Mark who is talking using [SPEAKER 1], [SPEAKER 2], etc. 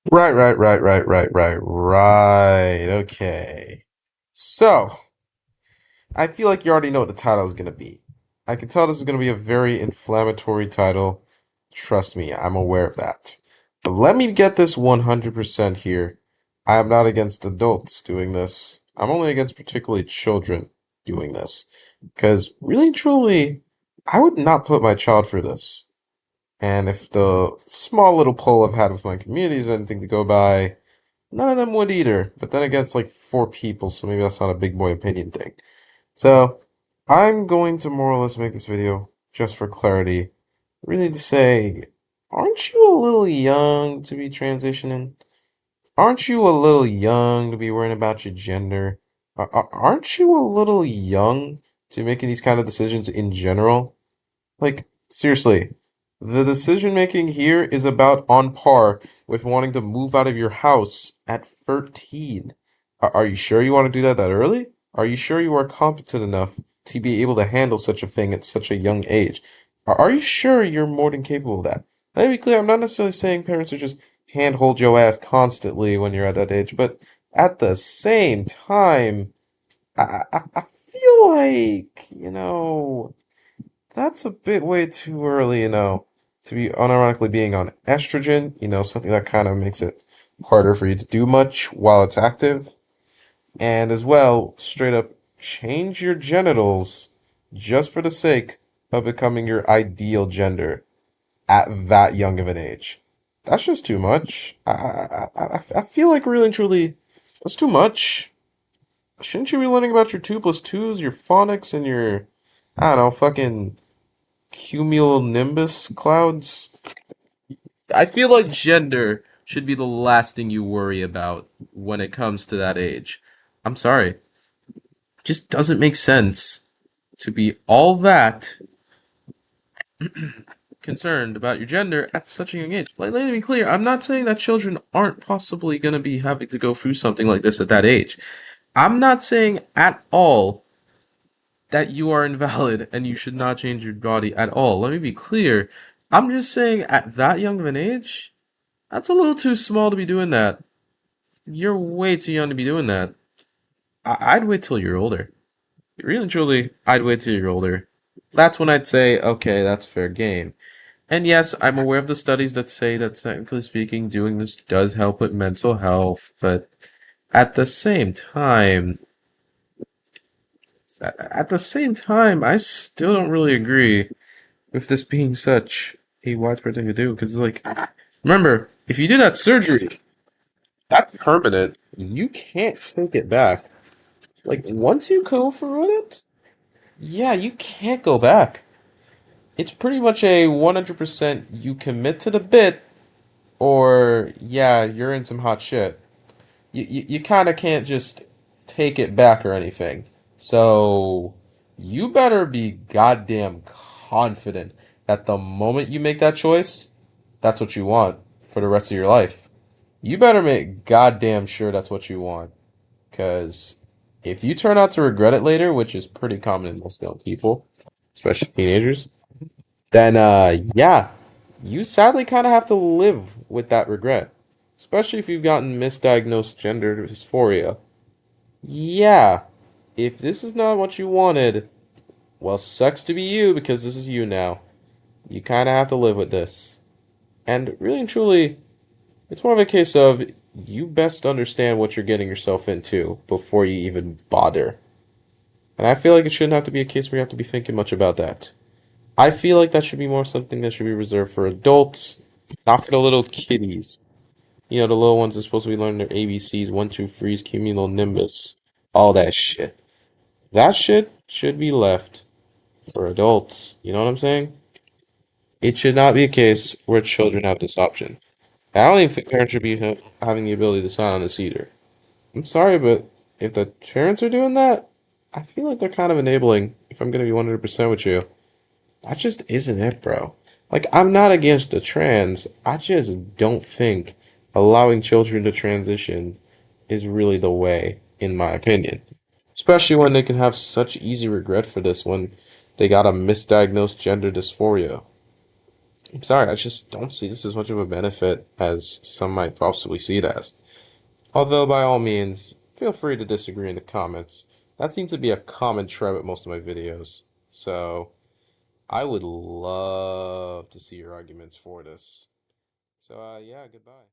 [SPEAKER 1] Right. Okay. So, I feel like you already know what the title is going to be. I can tell this is going to be a very inflammatory title. Trust me, I'm aware of that. But let me get this 100% here. I am not against adults doing this. I'm only against particularly children doing this. Because really and truly, I would not put my child through this. And if the small little poll I've had with my community is anything to go by, none of them would either. But then again, it's like four people, so maybe that's not a big boy opinion thing. So I'm going to more or less make this video just for clarity. Really to say, aren't you a little young to be transitioning? Aren't you a little young to be worrying about your gender? Aren't you a little young to be making these kind of decisions in general? Like, seriously, the decision making here is about on par with wanting to move out of your house at 13. Are you sure you want to do that early? Are you sure you are competent enough to be able to handle such a thing at such a young age? Are you sure you're more than capable of that? Let me be clear, I'm not necessarily saying parents are just handhold your ass constantly when you're at that age, but at the same time, I feel like, that's a bit way too early, to be unironically being on estrogen, something that kind of makes it harder for you to do much while it's active. And as well, straight up change your genitals just for the sake of becoming your ideal gender at that young of an age. That's just too much. I feel like really and truly, that's too much. Shouldn't you be learning about your 2 plus 2s, your phonics, and your, I don't know, fucking cumulonimbus clouds. I feel like gender should be the last thing you worry about when it comes to that age. I'm sorry. It just doesn't make sense to be all that concerned about your gender at such a young age. Like, let me be clear, I'm not saying that children aren't possibly going to be having to go through something like this at that age. I'm not saying at all that you are invalid and you should not change your body at all. Let me be clear. I'm just saying at that young of an age, that's a little too small to be doing that. You're way too young to be doing that. I'd wait till you're older. Really and truly, I'd wait till you're older. That's when I'd say, okay, that's fair game. And yes, I'm aware of the studies that say that technically speaking, doing this does help with mental health, but at the same time, I still don't really agree with this being such a widespread thing to do. Because, like, remember, if you do that surgery, that's permanent. You can't take it back. Like, once you go through it, yeah, you can't go back. It's pretty much a 100% you commit to the bit, or yeah, you're in some hot shit. You kind of can't just take it back or anything. So, you better be goddamn confident that the moment you make that choice, that's what you want for the rest of your life. You better make goddamn sure that's what you want. Because if you turn out to regret it later, which is pretty common in most young people, especially teenagers, then yeah, you sadly kind of have to live with that regret. Especially if you've gotten misdiagnosed gender dysphoria. Yeah, if this is not what you wanted, well, sucks to be you because this is you now. You kind of have to live with this. And really and truly, it's more of a case of you best understand what you're getting yourself into before you even bother. And I feel like it shouldn't have to be a case where you have to be thinking much about that. I feel like that should be more something that should be reserved for adults, not for the little kiddies. The little ones are supposed to be learning their ABCs, one, two, threes, cumulonimbus, all that shit. That shit should be left for adults. You know what I'm saying? It should not be a case where children have this option. I don't even think parents should be having the ability to sign on this either. I'm sorry, but if the parents are doing that, I feel like they're kind of enabling, if I'm going to be 100% with you. That just isn't it, bro. Like, I'm not against the trans. I just don't think allowing children to transition is really the way, in my opinion. Especially when they can have such easy regret for this when they got a misdiagnosed gender dysphoria. I'm sorry, I just don't see this as much of a benefit as some might possibly see it as. Although, by all means, feel free to disagree in the comments. That seems to be a common thread with most of my videos. So, I would love to see your arguments for this. So, yeah, goodbye.